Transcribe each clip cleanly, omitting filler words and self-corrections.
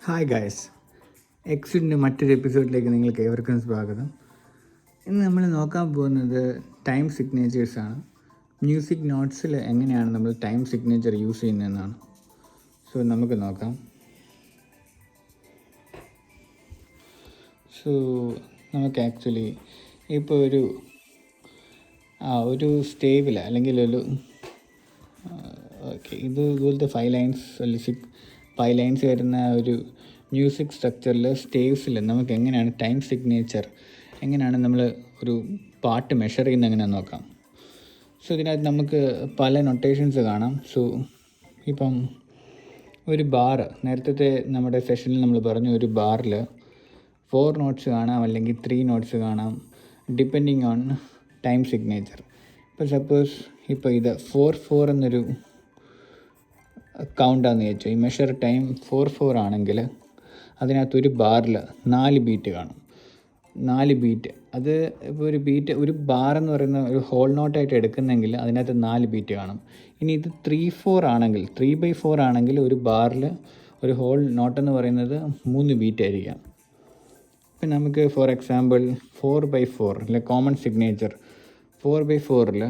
Hi guys, എക്സിഡിൻ്റെ മറ്റൊരു എപ്പിസോഡിലേക്ക് നിങ്ങൾക്ക് ഏവർക്കും സ്വാഗതം. ഇന്ന് നമ്മൾ നോക്കാൻ പോകുന്നത് ടൈം സിഗ്നേച്ചേഴ്സാണ്. മ്യൂസിക് നോട്ട്സിൽ എങ്ങനെയാണ് നമ്മൾ ടൈം സിഗ്നേച്ചർ യൂസ് ചെയ്യുന്നതെന്നാണ്. സോ നമുക്ക് നോക്കാം. സോ നമുക്ക് ആക്ച്വലി ഇപ്പോൾ ഒരു സ്റ്റേബിൾ അല്ലെങ്കിൽ ഇതുപോലത്തെ 5 ലൈൻസ് വരുന്ന ഒരു മ്യൂസിക് സ്ട്രക്ചറിൽ സ്റ്റേവ്സിൽ നമുക്ക് എങ്ങനെയാണ് ടൈം സിഗ്നേച്ചർ, എങ്ങനെയാണ് നമ്മൾ ഒരു പാട്ട് മെഷർ ചെയ്യുന്നത് എങ്ങനെയാണെന്ന് നോക്കാം. സോ ഇതിനകത്ത് നമുക്ക് പല നൊട്ടേഷൻസ് കാണാം. സോ ഇപ്പം ഒരു നേരത്തെ നമ്മുടെ സെഷനിൽ നമ്മൾ പറഞ്ഞു, ഒരു ബാറിൽ 4 നോട്ട്സ് കാണാം അല്ലെങ്കിൽ 3 നോട്ട്സ് കാണാം, ഡിപ്പെൻഡിങ് ഓൺ ടൈം സിഗ്നേച്ചർ. ഇപ്പോൾ സപ്പോസ് ഇത് 4/4 എന്നൊരു കൗണ്ടാന്ന് വെച്ചു. ഈ മെഷർ ടൈം 4/4 ആണെങ്കിൽ അതിനകത്തൊരു ബാറിൽ 4 ബീറ്റ് കാണും. 4 ബീറ്റ്, അത് ഇപ്പോൾ ഒരു ബാർ എന്ന് പറയുന്ന ഒരു ഹോൾ നോട്ടായിട്ട് എടുക്കുന്നെങ്കിൽ അതിനകത്ത് 4 ബീറ്റ് കാണും. ഇനി ഇത് 3/4 ആണെങ്കിൽ, 3/4 ആണെങ്കിൽ ഒരു ബാറിൽ ഒരു ഹോൾ നോട്ടെന്ന് പറയുന്നത് 3 ബീറ്റ് ആയിരിക്കാം. ഇപ്പം നമുക്ക് ഫോർ എക്സാമ്പിൾ 4/4 അല്ലെ കോമൺ സിഗ്നേച്ചർ 4/4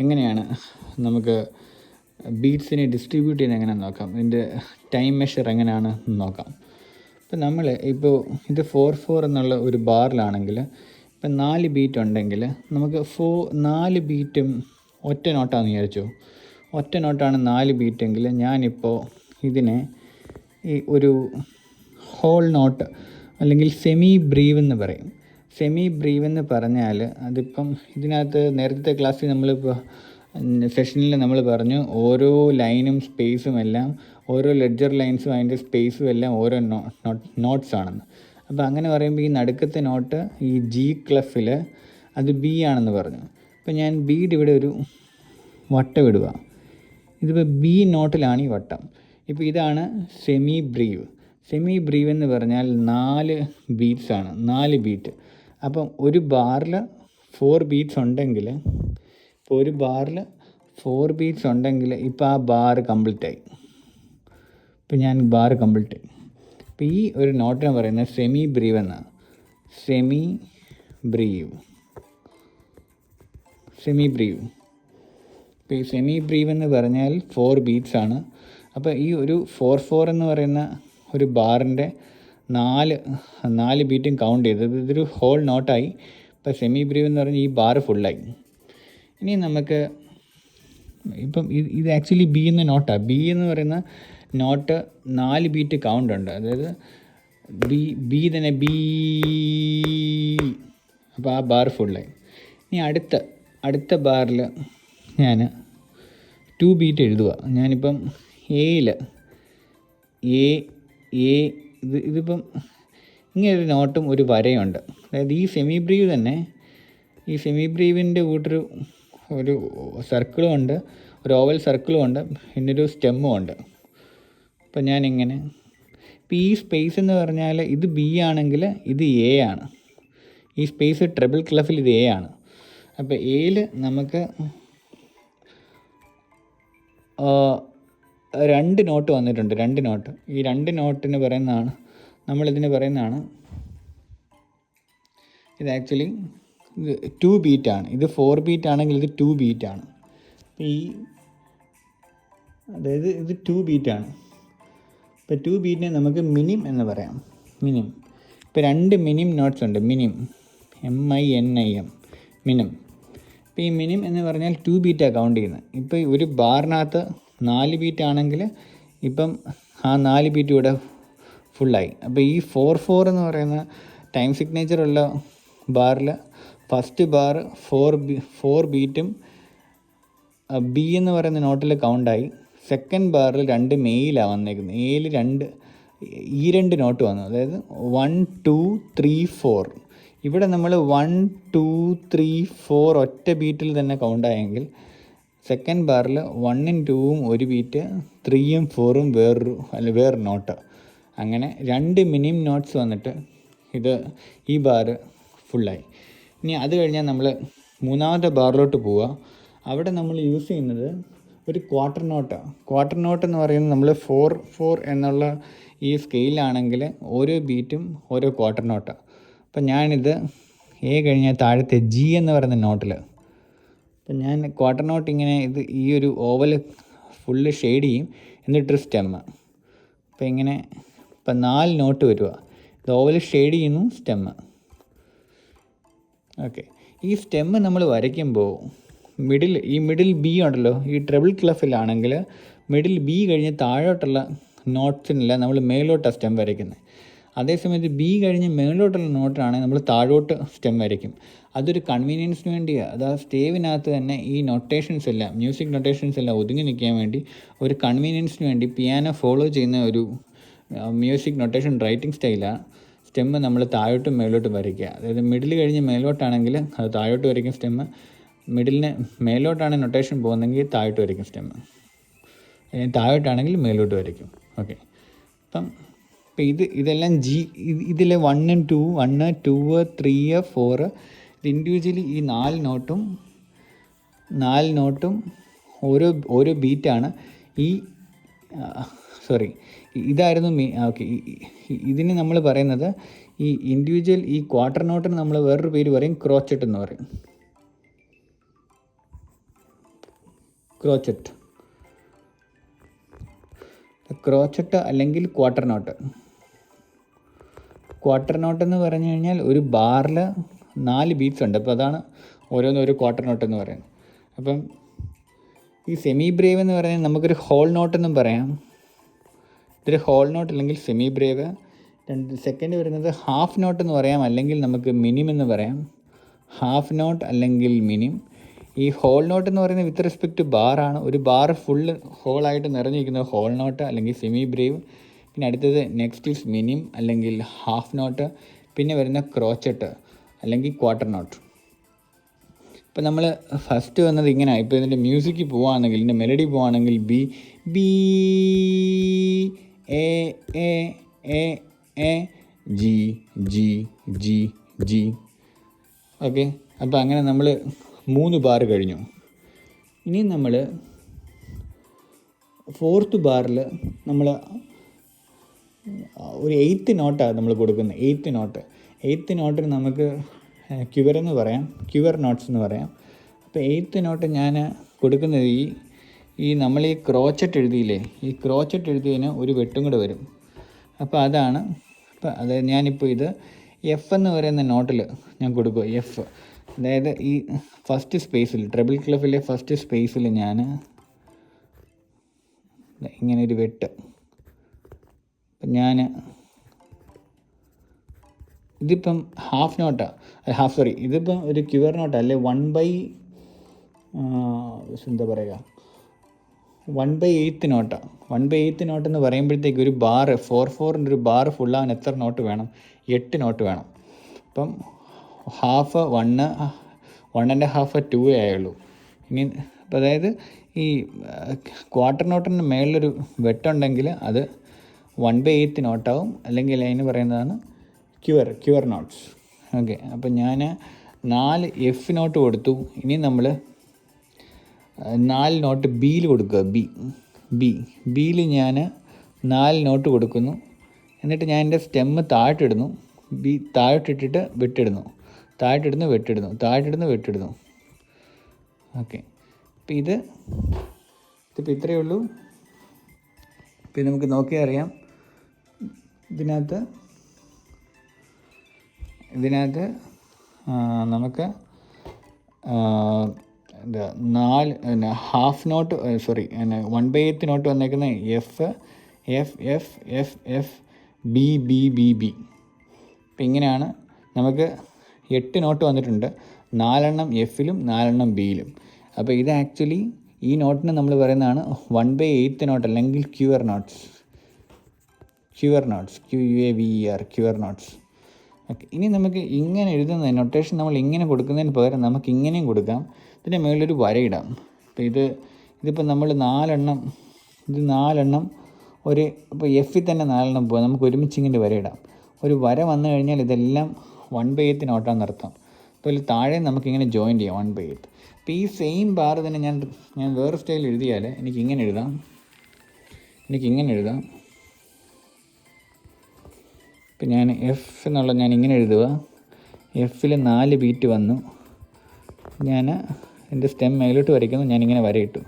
എങ്ങനെയാണ് നമുക്ക് ബീറ്റ്സിനെ ഡിസ്ട്രിബ്യൂട്ട് ചെയ്യുന്നത് എങ്ങനെയാണെന്ന് നോക്കാം. ഇതിൻ്റെ ടൈം മെഷർ എങ്ങനെയാണ് നോക്കാം. ഇപ്പം ഇത് 4/4 എന്നുള്ള ഒരു ബാറിലാണെങ്കിൽ ഇപ്പം 4 ബീറ്റ് ഉണ്ടെങ്കിൽ നമുക്ക് 4 ബീറ്റും ഒറ്റ നോട്ടാണെന്ന് വിചാരിച്ചു. ഒറ്റ നോട്ടാണ് 4 ബീറ്റെങ്കിൽ ഞാനിപ്പോൾ ഇതിനെ ഈ ഒരു ഹോൾ നോട്ട് അല്ലെങ്കിൽ സെമി ബ്രീവ് എന്ന് പറയും. സെമി ബ്രീവ് എന്ന് പറഞ്ഞാൽ അതിപ്പം ഇതിനകത്ത് നേരത്തെ ക്ലാസ്സിൽ നമ്മളിപ്പോൾ സെഷനിൽ നമ്മൾ പറഞ്ഞു, ഓരോ ലൈനും സ്പേസും എല്ലാം, ഓരോ ലെഡ്ജർ ലൈൻസും അതിൻ്റെ സ്പേസും എല്ലാം ഓരോ നോട്ട്സ് ആണെന്ന്. അപ്പോൾ അങ്ങനെ പറയുമ്പോൾ ഈ നടുക്കത്തെ നോട്ട് ഈ ജി ക്ലഫിൽ അത് ബി ആണെന്ന് പറഞ്ഞു. അപ്പോൾ ഞാൻ ബിയുടെ ഇവിടെ ഒരു വട്ടം ഇടുക. ഇതിപ്പോൾ ബി നോട്ടിലാണ് ഈ വട്ടം. ഇപ്പോൾ ഇതാണ് സെമി ബ്രീവ്. സെമി ബ്രീവ് എന്ന് പറഞ്ഞാൽ 4 ബീറ്റ്സ് ആണ്, 4 ബീറ്റ്. അപ്പം ഒരു ബാറിൽ 4 ബീറ്റ്സ് ഉണ്ടെങ്കിൽ, ഇപ്പോൾ ഒരു ബാറിൽ 4 ബീറ്റ്സ് ഉണ്ടെങ്കിൽ ഇപ്പോൾ ആ ബാർ കംപ്ലീറ്റ് ആയി. ഇപ്പോൾ ഞാൻ ബാർ കംപ്ലീറ്റ് ആയി. ഇപ്പോൾ ഈ ഒരു നോട്ടിനെ പറയുന്നത് സെമി ബ്രീവ് എന്നാണ്. സെമി ബ്രീവ്. ഇപ്പോൾ ഈ സെമി ബ്രീവ് എന്ന് പറഞ്ഞാൽ 4 ബീറ്റ്സ് ആണ്. അപ്പോൾ ഈ ഒരു 4/4 എന്ന് പറയുന്ന ഒരു ബാറിൻ്റെ 4 ബീറ്റും കൗണ്ട് ചെയ്ത് ഇതൊരു ഹോൾ നോട്ടായി. ഇപ്പോൾ സെമി ബ്രീവ് എന്ന് പറഞ്ഞാൽ ഈ ബാർ ഫുള്ളായി. ഇനി നമുക്ക് ഇപ്പം ഇത് ആക്ച്വലി ബി എന്ന നോട്ടാണ്. ബി എന്ന് പറയുന്ന നോട്ട് 4 ബീറ്റ് കൗണ്ട് ഉണ്ട്. അതായത് ബി തന്നെ ബി. അപ്പോൾ ആ ബാർ ഫുള്ളായി. ഇനി അടുത്ത ബാറിൽ ഞാൻ 2 ബീറ്റ് എഴുതുക. ഞാനിപ്പം ഇതിപ്പം ഇങ്ങനൊരു നോട്ടും ഒരു വരയുണ്ട്. അതായത് ഈ സെമി ബ്രീവ് തന്നെ, ഈ സെമി ബ്രീവിൻ്റെ ഒരു സർക്കിളും ഉണ്ട്, ഒരു ഓവൽ സർക്കിളും ഉണ്ട്, പിന്നൊരു സ്റ്റെമ്മും ഉണ്ട്. അപ്പം ഞാനിങ്ങനെ ഇപ്പം ഈ സ്പേസ് എന്ന് പറഞ്ഞാൽ ഇത് ബി ആണെങ്കിൽ ഇത് എ ആണ്. ഈ സ്പേസ് ട്രിപ്പിൾ ക്ലഫിൽ ഇത് എ ആണ്. അപ്പോൾ എയിൽ നമുക്ക് 2 നോട്ട് വന്നിട്ടുണ്ട്. 2 നോട്ട്. ഈ 2 നോട്ടിന് പറയുന്നതാണ്, നമ്മളിതിന് പറയുന്നതാണ്, ഇത് ആക്ച്വലി 2 ബീറ്റാണ്. ഇത് 4 ബീറ്റ് ആണെങ്കിൽ ഇത് 2 ബീറ്റാണ്. അതായത് ഇത് 2 ബീറ്റാണ്. ഇപ്പോൾ 2 ബീറ്റിനെ നമുക്ക് മിനിം എന്ന് പറയാം. മിനിം. ഇപ്പോൾ 2 മിനിം നോട്ട്സ് ഉണ്ട്. Minim, MINIM, Minim. ഇപ്പോൾ ഈ മിനിം എന്ന് പറഞ്ഞാൽ 2 ബീറ്റാണ് കൗണ്ട് ചെയ്യുന്നത്. ഇപ്പോൾ ഒരു ബാറിനകത്ത് 4 ബീറ്റ് ആണെങ്കിൽ ഇപ്പം ആ 4 ബീറ്റ് ഇവിടെ ഫുള്ളായി. അപ്പോൾ ഈ 4/4 എന്ന് പറയുന്ന ടൈം സിഗ്നേച്ചർ ഉള്ള ബാറിൽ ഫസ്റ്റ് ബാർ 4 ബീറ്റും ബി എന്ന് പറയുന്ന നോട്ടിൽ കൗണ്ടായി. സെക്കൻഡ് ബാറിൽ 2 മെയിലാണ് വന്നേക്കുന്നത്. എയിൽ 2 നോട്ട് വന്നു. അതായത് 1 2 3 4. ഇവിടെ നമ്മൾ 1 2 3 4 ഒറ്റ ബീറ്റിൽ തന്നെ കൗണ്ടായെങ്കിൽ സെക്കൻഡ് ബാറിൽ 1ഉം 2ഉം ഒരു ബീറ്റ്, 3ഉം 4ഉം വേറൊരു നോട്ട്. അങ്ങനെ 2 മിനിം നോട്ട്സ് വന്നിട്ട് ഈ ബാർ ഫുള്ളായി. ഇനി അത് കഴിഞ്ഞാൽ നമ്മൾ മൂന്നാമത്തെ ബാറിലോട്ട് പോവുക. അവിടെ നമ്മൾ യൂസ് ചെയ്യുന്നത് ഒരു ക്വാർട്ടർ നോട്ട് എന്ന് പറയുന്നത് നമ്മൾ 4/4 എന്നുള്ള ഈ സ്കെയിലാണെങ്കിൽ ഓരോ ബീറ്റും ഓരോ ക്വാർട്ടർ നോട്ടാണ്. അപ്പം ഞാനിത് എ കഴിഞ്ഞാൽ താഴത്തെ ജി എന്ന് പറയുന്ന നോട്ടിൽ, അപ്പം ഞാൻ ക്വാർട്ടർ നോട്ട് ഇങ്ങനെ ഈ ഒരു ഓവൽ ഫുള്ള് ഷെയ്ഡ് ചെയ്യും, എന്നിട്ടൊരു സ്റ്റെമ്മ്. അപ്പം ഇങ്ങനെ ഇപ്പം 4 നോട്ട് വരിക. ഇത് ഓവൽ ഷെയ്ഡ് ചെയ്യുന്നു, സ്റ്റെമ്മ്. ഓക്കെ, ഈ സ്റ്റെമ്മ് നമ്മൾ വരയ്ക്കുമ്പോൾ മിഡിൽ ബി ഉണ്ടല്ലോ, ഈ ട്രിപ്പിൾ ക്ലഫിലാണെങ്കിൽ മിഡിൽ ബി കഴിഞ്ഞ് താഴോട്ടുള്ള നോട്ട്സിനല്ല നമ്മൾ മേലോട്ടാണ് സ്റ്റെം വരയ്ക്കുന്നത്. അതേസമയത്ത് ബി കഴിഞ്ഞ് മേലോട്ടുള്ള നോട്ടാണെങ്കിൽ നമ്മൾ താഴോട്ട് സ്റ്റെം വരയ്ക്കും. അതൊരു കൺവീനിയൻസിന് വേണ്ടിയാണ്. അത് ആ സ്റ്റേവിനകത്ത് തന്നെ ഈ നൊട്ടേഷൻസ് എല്ലാം, മ്യൂസിക് നൊട്ടേഷൻസ് എല്ലാം ഒതുങ്ങി നിൽക്കാൻ വേണ്ടി, ഒരു കൺവീനിയൻസിന് വേണ്ടി പിയാനോ ഫോളോ ചെയ്യുന്ന ഒരു മ്യൂസിക് നൊട്ടേഷൻ റൈറ്റിംഗ് സ്റ്റൈലാണ് സ്റ്റെമ്മ് നമ്മൾ താഴോട്ടും മേലോട്ടും വരയ്ക്കുക. അതായത് മിഡിൽ കഴിഞ്ഞ് മേലോട്ടാണെങ്കിൽ അത് താഴോട്ട് വരയ്ക്കും സ്റ്റെമ്മ്, മിഡിലിന് മേലോട്ടാണ് നൊട്ടേഷൻ പോകുന്നതെങ്കിൽ താഴോട്ട് വരയ്ക്കും സ്റ്റെമ്മ്, താഴോട്ടാണെങ്കിൽ മേലോട്ട് വരയ്ക്കും. ഓക്കെ, ഇപ്പം ഇതെല്ലാം ഇതിലെ 1 and 2, 1, 2, 3, 4 ഇത് ഇൻഡിവിജ്വലി ഈ 4 നോട്ടും ഓരോ ബീറ്റാണ്. ഇതായിരുന്നു ഓക്കെ. ഇതിന് നമ്മൾ പറയുന്നത് ഈ ഇൻഡിവിജ്വൽ ഈ ക്വാർട്ടർ നോട്ടിന് നമ്മൾ വേറൊരു പേര് പറയും, ക്രോച്ചറ്റ് എന്ന് പറയും. ക്രോച്ചറ്റ് അല്ലെങ്കിൽ ക്വാർട്ടർ നോട്ട് എന്ന് പറഞ്ഞു കഴിഞ്ഞാൽ ഒരു ബാറിൽ 4 ബീറ്റ്സ് ഉണ്ട്. അപ്പോൾ അതാണ് ഓരോന്നൊരു ക്വാർട്ടർ നോട്ട് എന്ന് പറയുന്നത്. അപ്പം ഈ സെമി ബ്രേവ് എന്ന് പറയുന്നത് നമുക്കൊരു ഹോൾ നോട്ടെന്നും പറയാം. ഇതൊരു ഹോൾ നോട്ട് അല്ലെങ്കിൽ സെമി ബ്രേവ്. സെക്കൻഡ് വരുന്നത് ഹാഫ് നോട്ട് എന്ന് പറയാം, അല്ലെങ്കിൽ നമുക്ക് മിനിം എന്ന് പറയാം. ഹാഫ് നോട്ട് അല്ലെങ്കിൽ മിനിം. ഈ ഹോൾ നോട്ട് എന്ന് പറയുന്നത് വിത്ത് റെസ്പെക്റ്റ് ബാറാണ്. ഒരു ബാർ ഫുള്ള് ഹോളായിട്ട് നിറഞ്ഞിരിക്കുന്നത് ഹോൾ നോട്ട് അല്ലെങ്കിൽ സെമി ബ്രേവ്. പിന്നെ അടുത്തത് നെക്സ്റ്റ് ഈസ് മിനിം അല്ലെങ്കിൽ ഹാഫ് നോട്ട്. പിന്നെ വരുന്ന ക്രോച്ചറ്റ് അല്ലെങ്കിൽ ക്വാർട്ടർ നോട്ട്. ഇപ്പം നമ്മൾ ഫസ്റ്റ് വന്നത് ഇങ്ങനെയാണ്. ഇപ്പോൾ ഇതിൻ്റെ മ്യൂസിക്ക് പോവുകയാണെങ്കിൽ, ഇതിൻ്റെ മെലഡി പോവുകയാണെങ്കിൽ B A A A A G G G G. Okay, അപ്പോൾ അങ്ങനെ നമ്മൾ 3 ബാർ കഴിഞ്ഞു. ഇനി നമ്മൾ 4th ബാറിൽ നമ്മൾ ഒരു 8th നോട്ടാണ് നമ്മൾ കൊടുക്കുന്നത്. 8th നോട്ടിന് നമുക്ക് ക്യുവർ എന്ന് പറയാം, ക്യുവർ നോട്ട്സ് എന്ന് പറയാം. അപ്പോൾ 8th നോട്ട് ഞാൻ കൊടുക്കുന്നത് ഈ നമ്മൾ ഈ ക്രോച്ചറ്റ് എഴുതിയില്ലേ, ഈ ക്രോച്ചറ്റ് എഴുതിയതിന് ഒരു വെട്ടും കൂടെ വരും. അപ്പോൾ അതാണ്. അപ്പോൾ അതായത് ഞാനിപ്പോൾ ഇത് എഫ് എന്ന് പറയുന്ന നോട്ടിൽ ഞാൻ കൊടുക്കുക, എഫ്. അതായത് ഈ ഫസ്റ്റ് സ്പേസിൽ, ട്രിപ്പിൾ ക്ലഫിലെ ഫസ്റ്റ് സ്പേസിൽ ഞാൻ ഇങ്ങനെ ഒരു വെട്ട്. അപ്പം ഞാൻ ഇതിപ്പം ഹാഫ് നോട്ടാണ്, ഇതിപ്പം ഒരു ക്യുവർ നോട്ടാണ്, അല്ലെ 1/8 നോട്ടാണ്. 1/8 നോട്ട് എന്ന് പറയുമ്പോഴത്തേക്ക് ഒരു ബാർ 4/4 ഒരു ബാർ ഫുള്ളാകാൻ എത്ര നോട്ട് വേണം? 8 നോട്ട് വേണം. അപ്പം ഹാഫ് 1, 1.5, 2 ആയുള്ളൂ. ഇനി അപ്പം അതായത് ഈ ക്വാർട്ടർ നോട്ടിന് മേളിലൊരു വെട്ടുണ്ടെങ്കിൽ അത് 1/8 നോട്ടാവും, അല്ലെങ്കിൽ അതിന് പറയുന്നതാണ് ക്യുവർ നോട്ട്സ്. ഓക്കെ, അപ്പം ഞാൻ 4 എഫ് നോട്ട് കൊടുത്തു. ഇനി നമ്മൾ 4 നോട്ട് ബിയിൽ കൊടുക്കുക. ബിയിൽ ഞാൻ 4 നോട്ട് കൊടുക്കുന്നു. എന്നിട്ട് ഞാൻ എൻ്റെ സ്റ്റെമ്മ് താഴോട്ടിടുന്നു. താഴോട്ടിട്ടിട്ട് വെട്ടിടുന്നു, വെട്ടിടുന്നു. ഓക്കെ, അപ്പം ഇതിപ്പോൾ ഇത്രയേ ഉള്ളൂ. പിന്നെ നമുക്ക് നോക്കിയാൽ അറിയാം, ഇതിനകത്ത് നമുക്ക് ഹാഫ് നോട്ട് 1/8 നോട്ട് വന്നേക്കുന്ന എഫ് ബി. ഇപ്പം ഇങ്ങനെയാണ് നമുക്ക് 8 നോട്ട് വന്നിട്ടുണ്ട്, 4 എഫിലും 4 ബിയിലും. അപ്പോൾ ഇത് ആക്ച്വലി ഈ നോട്ടിന് നമ്മൾ പറയുന്നതാണ് 1/8 നോട്ട് അല്ലെങ്കിൽ cure notes. Cure notes. Okay, ഇനി നമുക്ക് ഇങ്ങനെ എഴുതുന്ന നൊട്ടേഷൻ നമ്മൾ ഇങ്ങനെ കൊടുക്കുന്നതിന് പകരം നമുക്ക് ഇങ്ങനെയും കൊടുക്കാം. ഇതിൻ്റെ മുകളിലൊരു വരയിടാം. അപ്പോൾ ഇതിപ്പോൾ നമ്മൾ 4 ഇപ്പോൾ എഫിൽ തന്നെ 4 പോകാം. നമുക്ക് ഒരുമിച്ച് ഇങ്ങനെ വരയിടാം. ഒരു വര വന്നു കഴിഞ്ഞാൽ ഇതെല്ലാം 1/8 നോട്ടാണെന്നർത്ഥം. അതുപോലെ താഴെ നമുക്കിങ്ങനെ ജോയിൻ ചെയ്യാം 1/8. അപ്പോൾ ഈ സെയിം ബാർ തന്നെ ഞാൻ വേറെ സ്റ്റൈൽ എഴുതിയാൽ എനിക്കിങ്ങനെ എഴുതാം. ഇപ്പം ഞാൻ എഫ് എന്നുള്ള ഞാൻ ഇങ്ങനെ എഴുതുക. എഫിൽ 4 ബീറ്റ് വന്നു. ഞാൻ എൻ്റെ സ്റ്റെം മേലോട്ട് വരയ്ക്കുന്നു. ഞാനിങ്ങനെ വരയിട്ടു,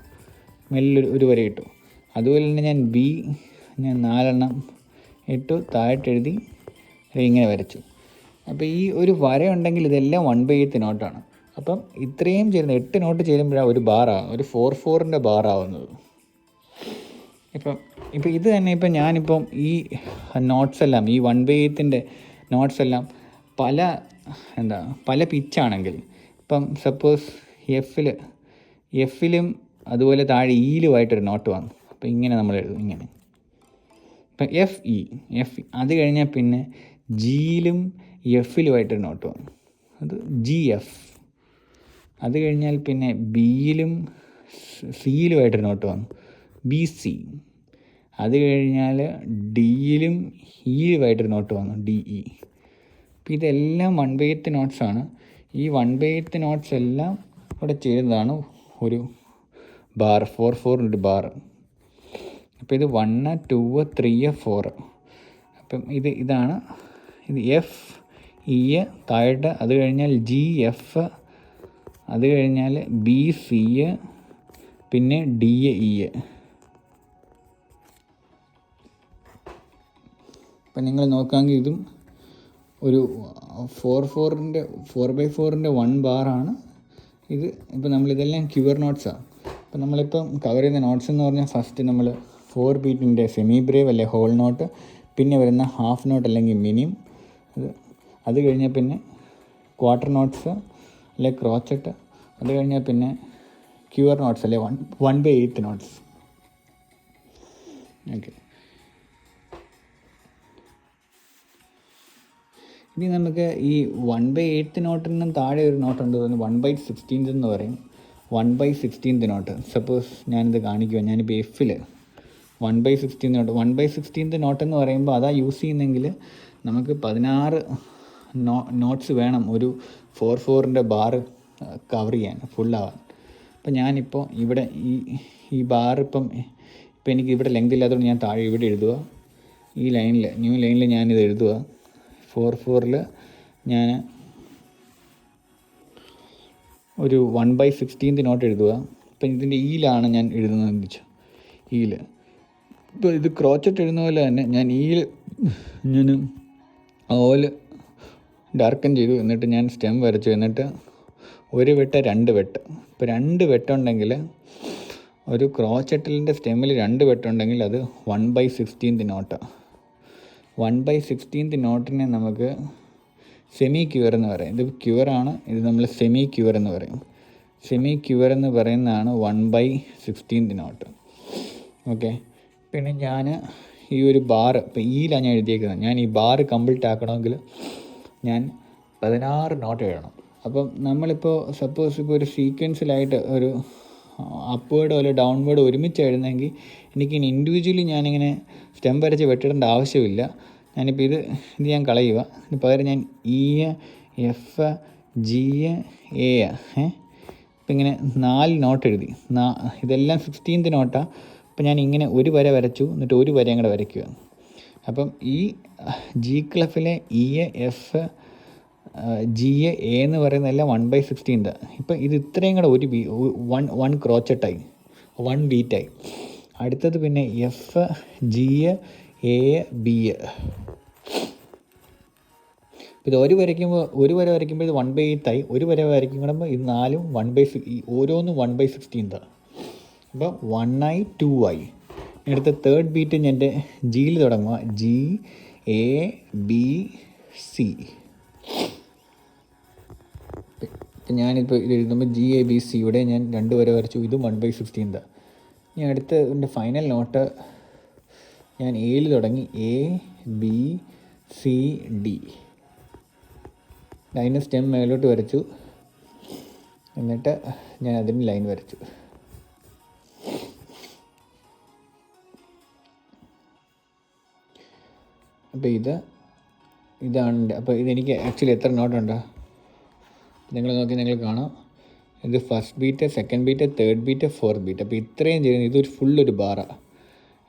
ഒരു വരയിട്ടു. അതുപോലെ തന്നെ ഞാൻ ബി 4 ഇട്ടു, താഴോട്ട് എഴുതി, ഇങ്ങനെ വരച്ചു. അപ്പോൾ ഈ ഒരു വര ഉണ്ടെങ്കിൽ ഇതെല്ലാം 1/8 നോട്ടാണ്. അപ്പം ഇത്രയും ചേരുന്ന 8 നോട്ട് ചേരുമ്പോഴാണ് ഒരു ബാറാണ്, ഒരു 4/4 ബാറാവുന്നത്. ഇപ്പം ഇത് തന്നെ ഞാനിപ്പം ഈ നോട്ട്സ് എല്ലാം, ഈ 1/8 നോട്ട്സ് എല്ലാം പല പിച്ചാണെങ്കിൽ, ഇപ്പം സപ്പോസ് എഫിലും അതുപോലെ താഴെ ഇയിലുമായിട്ടൊരു നോട്ട് വന്നു. അപ്പോൾ ഇങ്ങനെ നമ്മൾ എഴുതും, ഇങ്ങനെ. ഇപ്പം എഫ് ഇ. അത് കഴിഞ്ഞാൽ പിന്നെ ജിയിലും എഫിലുമായിട്ടൊരു നോട്ട് വന്നു, അത് ജി എഫ്. അത് കഴിഞ്ഞാൽ പിന്നെ ബിയിലും സിയിലുമായിട്ടൊരു നോട്ട് വന്നു, ബി സി. അത് കഴിഞ്ഞാൽ ഡിയിലും ഇയിലുമായിട്ടൊരു നോട്ട് വന്നു, ഡി ഇ. അപ്പോൾ ഇതെല്ലാം 1/8 നോട്ട്സാണ്. ഈ 1/8 നോട്ട്സ് എല്ലാം ഇവിടെ ചേരുന്നതാണ് ഒരു ബാർ, 4/4 ബാർ. അപ്പോൾ ഇത് 1, 2, 3, 4. അപ്പം ഇതാണ് ഇത് എഫ് ഇ താഴോട്ട്. അത് കഴിഞ്ഞാൽ ജി എഫ്. അത് കഴിഞ്ഞാൽ ബി സി, പിന്നെ ഡി ഇ. അപ്പം നിങ്ങൾ നോക്കാമെങ്കിൽ ഇതും ഒരു 4/4 1 ബാറാണ് ഇത്. ഇപ്പോൾ നമ്മളിതെല്ലാം ക്യുവർ നോട്ട്സാണ്. അപ്പോൾ നമ്മളിപ്പം കവർ ചെയ്യുന്ന നോട്ട്സ് എന്ന് പറഞ്ഞാൽ ഫസ്റ്റ് നമ്മൾ 4 ബീറ്റിൻ്റെ സെമി ബ്രേവ് അല്ലെ ഹോൾ നോട്ട്, പിന്നെ വരുന്ന ഹാഫ് നോട്ട് അല്ലെങ്കിൽ മിനിം. അത് കഴിഞ്ഞാൽ പിന്നെ ക്വാർട്ടർ നോട്ട്സ് അല്ലെ ക്രോച്ചറ്റ്. അത് കഴിഞ്ഞാൽ പിന്നെ ക്യുവർ നോട്ട്സ് അല്ലെ 1/8 നോട്ട്സ്. ഓക്കെ. ഇനി നമുക്ക് ഈ 1/8 നോട്ടിൽ നിന്നും താഴെ ഒരു നോട്ടുണ്ട്, 1/16 എന്ന് പറയും. 1/16 നോട്ട്. സപ്പോസ് ഞാനിത് കാണിക്കുക, ഞാനിപ്പോൾ എഫിൽ 1/16 നോട്ട്. 1/16 നോട്ടെന്ന് പറയുമ്പോൾ അതാ യൂസ് ചെയ്യുന്നെങ്കിൽ നമുക്ക് 16 നോട്ട്സ് വേണം ഒരു 4/4 ബാർ കവർ ചെയ്യാൻ, ഫുള്ളാവാൻ. അപ്പം ഞാനിപ്പോൾ ഇവിടെ ഈ ബാർ ഇപ്പം എനിക്ക് ഇവിടെ ലെങ്ത് ഇല്ലാത്തതുകൊണ്ട് ഞാൻ താഴെ ഇവിടെ എഴുതുക. ഈ ലൈനിൽ, ന്യൂ ലൈനിൽ ഞാനിത് എഴുതുക. 4/4 ഞാൻ ഒരു 1/16 നോട്ട് എഴുതുക. അപ്പം ഇതിൻ്റെ ഈലാണ് ഞാൻ എഴുതുന്നതെന്ന് വെച്ചാൽ ഈൽ. ഇപ്പോൾ ഇത് ക്രോച്ചറ്റ് എഴുതുന്ന പോലെ തന്നെ ഞാൻ ഓല് ഡാർക്കൻ ചെയ്തു. എന്നിട്ട് ഞാൻ സ്റ്റെം വരച്ചു. എന്നിട്ട് 1 വെട്ട് 2 വെട്ട്. ഇപ്പോൾ 2 വെട്ടുണ്ടെങ്കിൽ, ഒരു ക്രോച്ചറ്റിലിൻ്റെ സ്റ്റെമ്മിൽ 2 വെട്ടുണ്ടെങ്കിൽ അത് 1/16 നോട്ടാണ്. 1/16 നോട്ടിനെ നമുക്ക് സെമി ക്യുവർ എന്ന് പറയും. ഇത് ക്യുവറാണ്, ഇത് നമ്മൾ സെമി ക്യുവർ എന്ന് പറയും. സെമി ക്യുവർ എന്ന് പറയുന്നതാണ് 1/16 നോട്ട്. ഓക്കെ. പിന്നെ ഞാൻ ഈ ഒരു ബാർ, ഇപ്പോൾ ഈയിലാണ് ഞാൻ എഴുതിയേക്കുന്നത്. ഞാൻ ഈ ബാർ കംപ്ലീറ്റ് ആക്കണമെങ്കിൽ ഞാൻ 16 നോട്ട് എഴുതണം. അപ്പം നമ്മളിപ്പോൾ സപ്പോസ് ഇപ്പോൾ ഒരു സീക്വൻസിലായിട്ട് ഒരു അപ്വേർഡോ അല്ലെങ്കിൽ ഡൗൺവേർഡോ ഒരുമിച്ച് എഴുതുന്നെങ്കിൽ എനിക്കിനി ഇൻഡിവിജ്വലി ഞാനിങ്ങനെ സ്റ്റെം വരച്ച് വെട്ടിടേണ്ട ആവശ്യമില്ല. ഞാനിപ്പോൾ ഇത് ഞാൻ കളയുക. ഇതിന് പകരം ഞാൻ ഇ, എഫ്, ജി, എ ഇപ്പം ഇങ്ങനെ 4 നോട്ട് എഴുതി. ഇതെല്ലാം 16th നോട്ടാണ്. അപ്പം ഞാൻ ഇങ്ങനെ ഒരു വര വരച്ചു, എന്നിട്ട് ഒരു വരയും കൂടെ വരയ്ക്കുക. അപ്പം ഈ ജി ക്ലഫിലെ ഇ, എഫ്, ജി, എ എന്ന് പറയുന്നതെല്ലാം 1/16. ഇപ്പം ഇത് ഇത്രയും കൂടെ ഒരു വൺ ക്രോച്ചട്ടായി, 1 ബീറ്റായി. അടുത്തത് പിന്നെ എഫ്, ജി, എ, ബി. ഇത് ഒരു വര വരയ്ക്കുമ്പോൾ ഇത് 1/8 ആയി. ഒരു വര വരയ്ക്കുമ്പോൾ ഇത് 4ഉം 1/6, ഓരോന്നും 1/16. അപ്പോൾ 1 ആയി, 2 ആയി. അടുത്ത തേർഡ് ബീറ്റ് ഞാൻ എൻ്റെ ജിയിൽ തുടങ്ങുക. G, A, B, C. ഇപ്പം ഞാനിപ്പോൾ ഇത് എഴുതുമ്പോൾ ജി, എ, ബി, സി ഇവിടെ ഞാൻ 2 വര വരച്ചു. ഇതും 1/16. ഇനി അടുത്ത എൻ്റെ ഫൈനൽ നോട്ട് ഞാൻ എയിൽ തുടങ്ങി. A, B, C, D. Line stem മേലോട്ട് വരച്ചു. എന്നിട്ട് ഞാൻ അതിന് ലൈൻ വരച്ചു. അപ്പോൾ ഇതാണ്. അപ്പോൾ ഇതെനിക്ക് ആക്ച്വലി എത്ര നോട്ടുണ്ട്? നിങ്ങൾ നോക്കി നിങ്ങൾ കാണാം, ഇത് first beat, second beat, third beat, fourth beat. അപ്പോൾ ഇത്രയും ചെയ്യുന്നത് ഇതൊരു ഫുള്ളൊരു ബാറാണ്.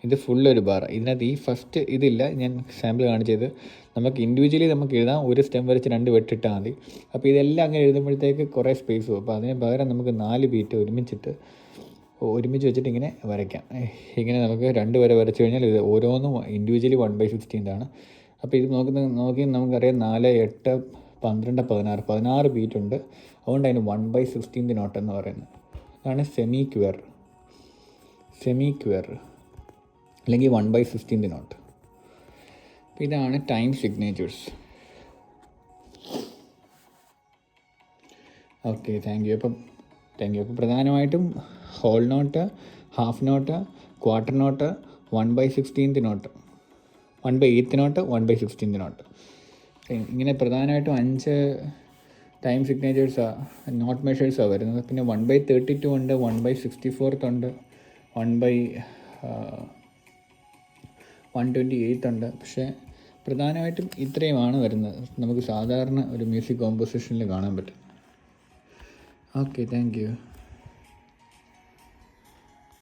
ഇത് ഫുള്ളൊരു ബാർ. ഇതിനകത്ത് ഈ ഫസ്റ്റ് ഇതില്ല, ഞാൻ സാമ്പിൾ കാണിച്ചത്. നമുക്ക് ഇൻഡിവിജ്വലി നമുക്ക് എഴുതാം, ഒരു സ്റ്റെം വരച്ച് 2 വെട്ടിട്ടാൽ മതി. അപ്പോൾ ഇതെല്ലാം അങ്ങനെ എഴുതുമ്പോഴത്തേക്ക് കുറേ സ്പേസ് പോകും. അപ്പോൾ അതിന് പകരം നമുക്ക് 4 ബീറ്റ് ഒരുമിച്ച് വെച്ചിട്ട് ഇങ്ങനെ വരയ്ക്കാം. ഇങ്ങനെ നമുക്ക് 2 വര വരച്ച് കഴിഞ്ഞാൽ ഇത് ഓരോന്നും ഇൻഡിവിജ്വലി 1/16 ആണ്. അപ്പോൾ ഇത് നോക്കി നമുക്കറിയാം 4, 8, 12, 16 ബീറ്റ് ഉണ്ട്. അതുകൊണ്ട് അതിന് 1/16 നോട്ട് എന്ന് പറയുന്നത്. അതാണ് സെമി ക്വയർ അല്ലെങ്കിൽ 1/16 നോട്ട്. അപ്പോൾ ഇതാണ് time signatures. Okay, thank you. അപ്പം പ്രധാനമായിട്ടും whole note, half note, quarter note, 1/16 note, 1/8 note, 1/16 note. ഇങ്ങനെ പ്രധാനമായിട്ടും 5 ടൈം സിഗ്നേച്ചേഴ്സാണ്, നോട്ട് മെഷേഴ്സാണ് വരുന്നത്. പിന്നെ 1/32 ഉണ്ട്, 1/64 ഉണ്ട്, 1/128 ഉണ്ട്. പക്ഷേ പ്രധാനമായിട്ടും ഇത്രയുമാണ് വരുന്നത്, നമുക്ക് സാധാരണ ഒരു മ്യൂസിക് കോമ്പോസിഷനിൽ കാണാൻ പറ്റും. Okay, thank U.